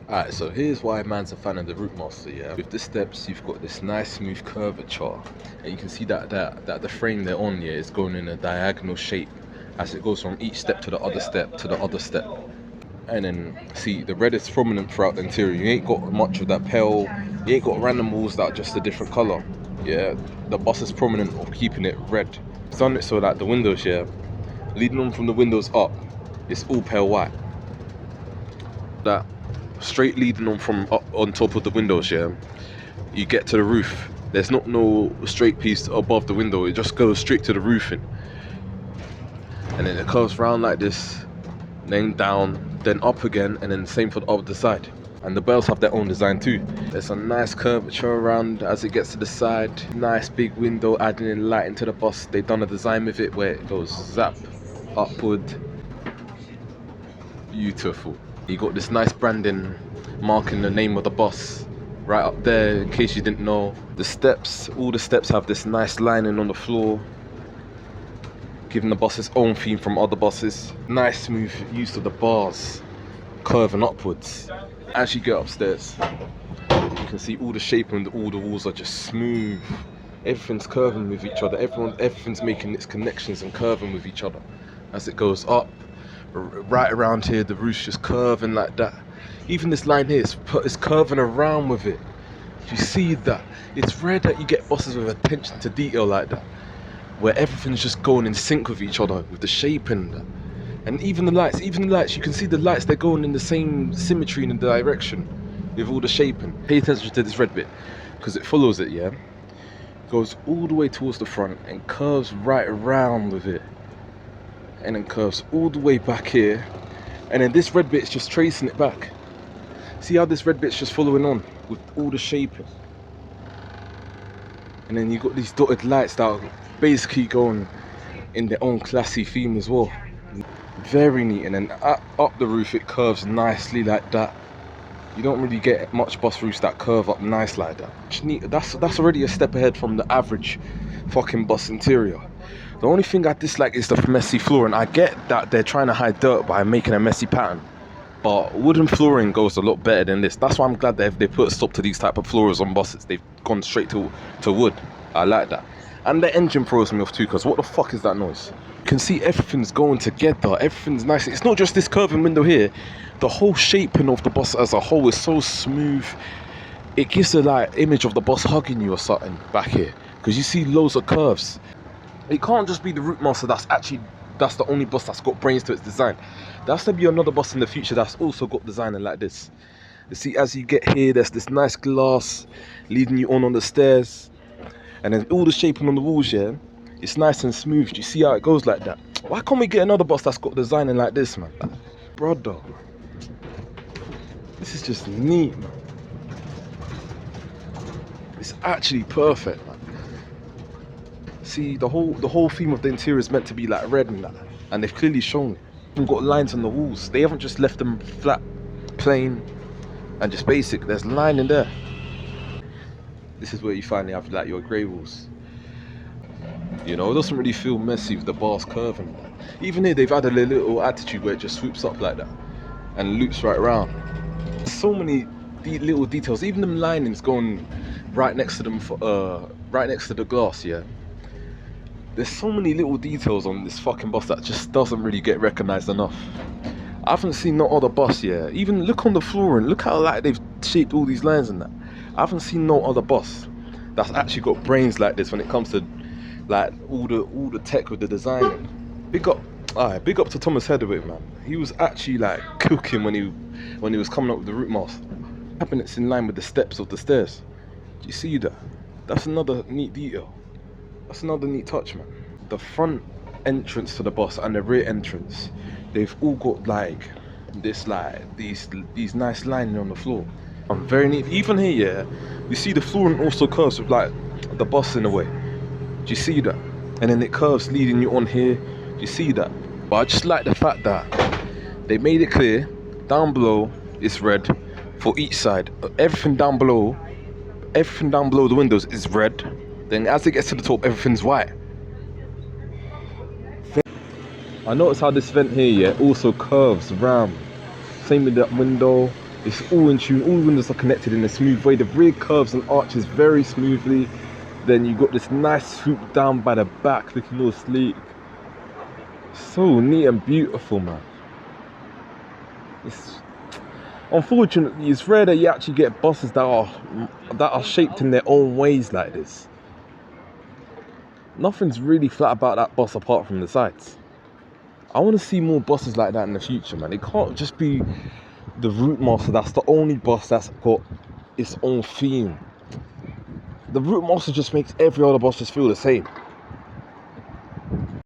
Alright, so here's why man's a fan of the Routemasters, yeah? With the steps, you've got this nice smooth curvature, and you can see that the frame they're on, yeah, is going in a diagonal shape as it goes from each step to the other step to the other step. And then, see, the red is prominent throughout the interior. You ain't got much of that pale, you ain't got random walls that are just a different colour, yeah? The boss is prominent of keeping it red. It's done it so that the windows, yeah, leading on from the windows up, it's all pale white. That straight leading on from up on top of the windows, yeah, you get to the roof, there's not no straight piece above the window, it just goes straight to the roofing, and then it curves round like this, then down, then up again, and then same for the other side. And the bells have their own design too. There's a nice curvature around as it gets to the side, nice big window adding in light into the bus. They've done a design with it where it goes zap upward, beautiful. You got this nice branding marking the name of the bus right up there in case you didn't know. The steps, all the steps have this nice lining on the floor, giving the bus its own theme from other buses. Nice smooth use of the bars curving upwards. As you get upstairs, you can see all the shape and all the walls are just smooth. Everything's curving with each other. Everything's making its connections and curving with each other as it goes up. Right around here, the roof's just curving like that. Even this line here is curving around with it. Do you see that? It's rare that you get buses with attention to detail like that, where everything's just going in sync with each other, with the shape and that. And even the lights, you can see the lights, they're going in the same symmetry and the direction with all the shaping. Pay attention to this red bit, because it follows it, yeah? Goes all the way towards the front and curves right around with it. And then curves all the way back here, and then this red bit's just tracing it back. See how this red bit's just following on with all the shaping, and then you got these dotted lights that are basically going in their own classy theme as well. Very neat. And then up the roof it curves nicely like that. You don't really get much bus roofs that curve up nice like that. That's already a step ahead from the average fucking bus interior. The only thing I dislike is the messy flooring. I get that they're trying to hide dirt by making a messy pattern, but wooden flooring goes a lot better than this. That's why I'm glad that they put a stop to these type of floors on buses. They've gone straight to wood. I like that. And the engine throws me off too, because what the fuck is that noise? You can see everything's going together. Everything's nice. It's not just this curving window here. The whole shaping of the bus as a whole is so smooth. It gives a like image of the bus hugging you or something back here, because you see loads of curves. It can't just be the Routemaster that's the only bus that's got brains to its design. There has to be another bus in the future that's also got designing like this. You see, as you get here, there's this nice glass leading you on the stairs, and then all the shaping on the walls here, it's nice and smooth. Do you see how it goes like that? Why can't we get another bus that's got designing like this, man? Brother, this is just neat, man. It's actually perfect, man. See, the whole theme of the interior is meant to be like red and that, and they've clearly shown it. They've got lines on the walls. They haven't just left them flat, plain, and just basic. There's line in there. This is where you finally have like your grey walls. You know, it doesn't really feel messy with the bars curving. Even here, they've added a little attitude where it just swoops up like that and loops right around. So many little details. Even them linings going right next to them, right next to the glass. Yeah. There's so many little details on this fucking bus that just doesn't really get recognised enough. I haven't seen no other bus, yeah. Even look on the floor and look how like they've shaped all these lines and that. I haven't seen no other bus that's actually got brains like this when it comes to like all the tech with the design. Big up to Thomas Heatherwick, man. He was actually like cooking when he was coming up with the Routemasters. Cabinets in line with the steps of the stairs. Do you see that? That's another neat detail. That's another neat touch, man. The front entrance to the bus and the rear entrance, they've all got like this, like these nice lining on the floor. Very neat. Even here, yeah, you see the flooring also curves with like the bus in a way. Do you see that? And then it curves leading you on here. Do you see that? But I just like the fact that they made it clear down below it's red for each side. Everything down below the windows is red. Then as it gets to the top, everything's white. I notice how this vent here, yeah, also curves around. Same with that window. It's all in tune, all windows are connected in a smooth way. The rear curves and arches very smoothly. Then you got this nice swoop down by the back, looking all sleek. So neat and beautiful, man. Unfortunately, it's rare that you actually get buses that are shaped in their own ways like this. Nothing's really flat about that bus apart from the sides. I want to see more buses like that in the future, man. It can't just be the Routemasters. That's the only bus that's got its own theme. The Routemasters just makes every other bus just feel the same.